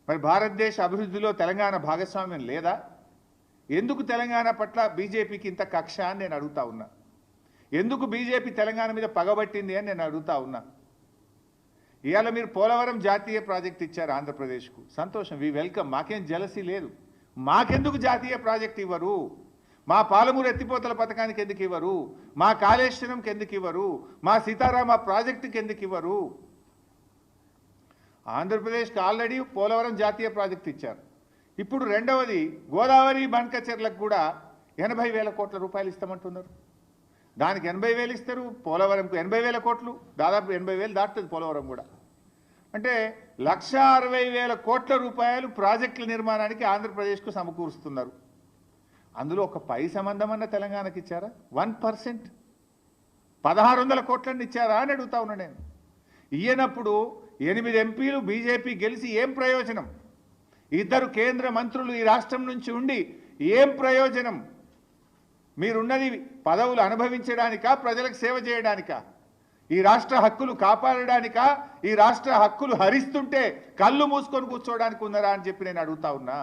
మరి భారతదేశ అభివృద్ధిలో తెలంగాణ భాగస్వామ్యం లేదా? ఎందుకు తెలంగాణ పట్ల బీజేపీకి ఇంత కక్ష అని నేను అడుగుతా ఉన్నా. ఎందుకు బీజేపీ తెలంగాణ మీద పగబట్టింది అని నేను అడుగుతా ఉన్నా. ఇవాళ మీరు పోలవరం జాతీయ ప్రాజెక్ట్ ఇచ్చారు ఆంధ్రప్రదేశ్కు, సంతోషం, వి వెల్కమ్, మాకేం జలసీ లేదు. మాకెందుకు జాతీయ ప్రాజెక్ట్ ఇవ్వరు? మా పాలమూరు ఎత్తిపోతల పథకానికి ఎందుకు ఇవ్వరు? మా కాళేశ్వరంకి ఎందుకు ఇవ్వరు? మా సీతారామ ప్రాజెక్టుకి ఎందుకు ఇవ్వరు? ఆంధ్రప్రదేశ్కి ఆల్రెడీ పోలవరం జాతీయ ప్రాజెక్ట్ ఇచ్చారు. ఇప్పుడు రెండవది గోదావరి బండ్కచెర్లకు కూడా 80,000 కోట్ల రూపాయలు ఇస్తామంటున్నారు. దానికి 80,000 ఇస్తారు, పోలవరంకు 80,000 కోట్లు, దాదాపు 80,000 దాటుతుంది పోలవరం కూడా. అంటే 1,60,000 కోట్ల రూపాయలు ప్రాజెక్టుల నిర్మాణానికి ఆంధ్రప్రదేశ్కు సమకూరుస్తున్నారు. అందులో ఒక పై సంబంధమన్న తెలంగాణకి ఇచ్చారా? 1%, 1,600 కోట్లని ఇచ్చారా అని అడుగుతా ఉన్నా నేను. ఇయ్యనప్పుడు 8 ఎంపీలు బీజేపీ గెలిచి ఏం ప్రయోజనం? 2 కేంద్ర మంత్రులు ఈ రాష్ట్రం నుంచి ఉండి ఏం ప్రయోజనం? మీరున్నది పదవులు అనుభవించడానికా, ప్రజలకు సేవ చేయడానికా? ఈ రాష్ట్ర హక్కులు కాపాడడానికా? ఈ రాష్ట్ర హక్కులు హరిస్తుంటే కళ్ళు మూసుకొని కూర్చోవడానికి ఉన్నారా అని చెప్పి నేను అడుగుతా ఉన్నా.